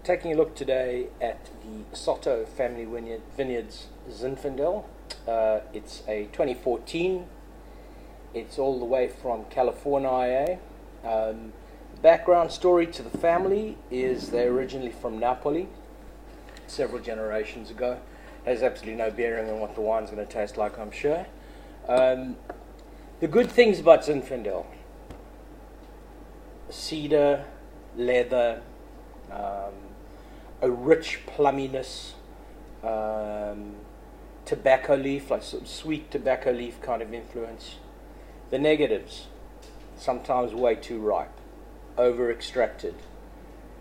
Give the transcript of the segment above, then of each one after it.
Taking a look today at the Scotto family vineyards Zinfandel. It's a 2014. It's all the way from California. Background story to the family is they're originally from Napoli, several generations ago. Has absolutely no bearing on what the wine's going to taste like, I'm sure. The good things about Zinfandel: cedar, leather, a rich plumminess, tobacco leaf, like sort of sweet tobacco leaf kind of influence. The negatives: sometimes way too ripe, over extracted,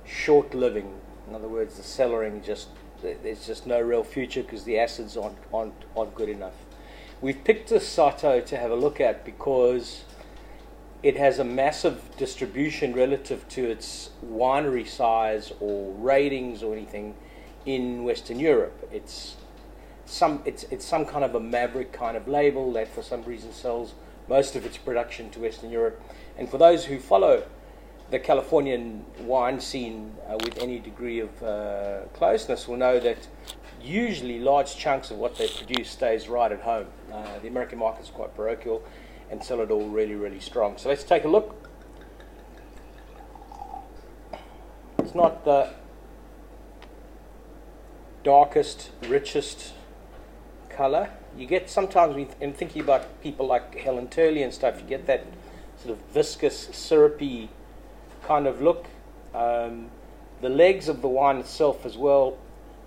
short living. In other words, the cellaring there's just no real future because the acids aren't good enough. We've picked this Scotto to have a look at because it has a massive distribution relative to its winery size or ratings or anything in Western Europe. It's some kind of a maverick kind of label that for some reason sells most of its production to Western Europe. And for those who follow the Californian wine scene with any degree of closeness will know that usually large chunks of what they produce stays right at home. The American market is quite parochial and sell it all really, really strong. So let's take a look. It's not the darkest, richest color. You get sometimes, in thinking about people like Helen Turley and stuff, you get that sort of viscous, syrupy kind of look. The legs of the wine itself as well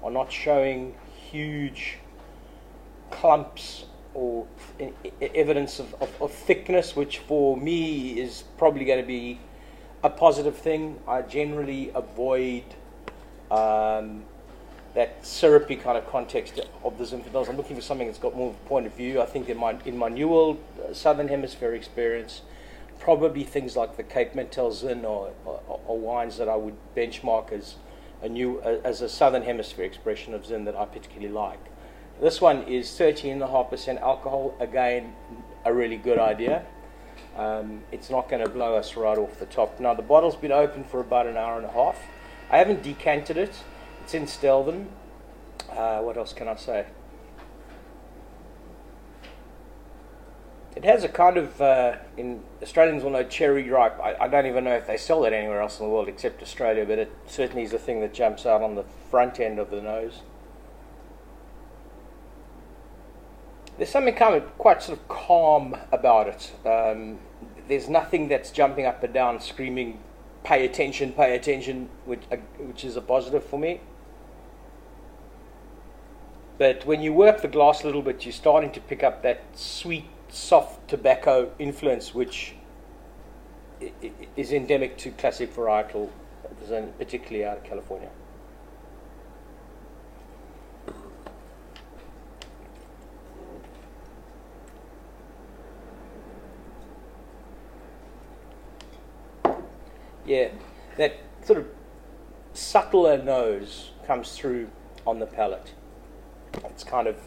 are not showing huge clumps or evidence of thickness, which for me is probably going to be a positive thing. I generally avoid that syrupy kind of context of the Zinfandels. I'm looking for something that's got more of a point of view. I think in my New World Southern Hemisphere experience, probably things like the Cape Mentel Zin or wines that I would benchmark as a Southern Hemisphere expression of Zin that I particularly like. This one is 13.5% alcohol. Again, a really good idea. It's not going to blow us right off the top. Now, the bottle's been open for about an hour and a half. I haven't decanted it. It's in Stelvin. What else can I say? It has a kind of, in Australians will know cherry ripe. I don't even know if they sell that anywhere else in the world except Australia, but it certainly is a thing that jumps out on the front end of the nose. There's something kind of quite sort of calm about it. There's nothing that's jumping up and down screaming, pay attention, which is a positive for me. But when you work the glass a little bit, you're starting to pick up that sweet, soft tobacco influence, which is endemic to classic varietal, particularly out of California. Yeah, that sort of subtler nose comes through on the palate. It's kind of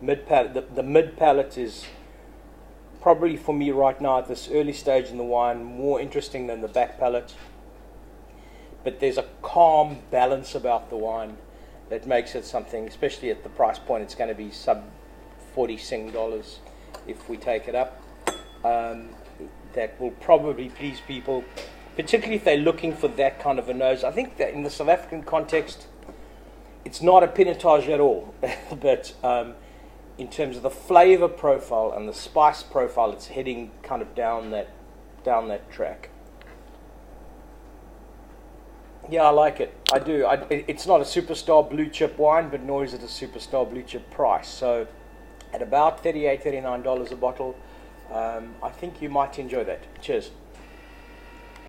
mid-palate. The mid-palate is probably for me right now at this early stage in the wine more interesting than the back palate. But there's a calm balance about the wine that makes it something, especially at the price point. It's going to be sub 40 Sing dollars if we take it up. That will probably please people, particularly if they're looking for that kind of a nose. I think that in the South African context, it's not a pinotage at all, but in terms of the flavor profile and the spice profile, it's heading kind of down that track. Yeah, I like it. I do. It's not a superstar blue chip wine, but nor is it a superstar blue chip price. So at about $38, $39 a bottle, I think you might enjoy that. Cheers.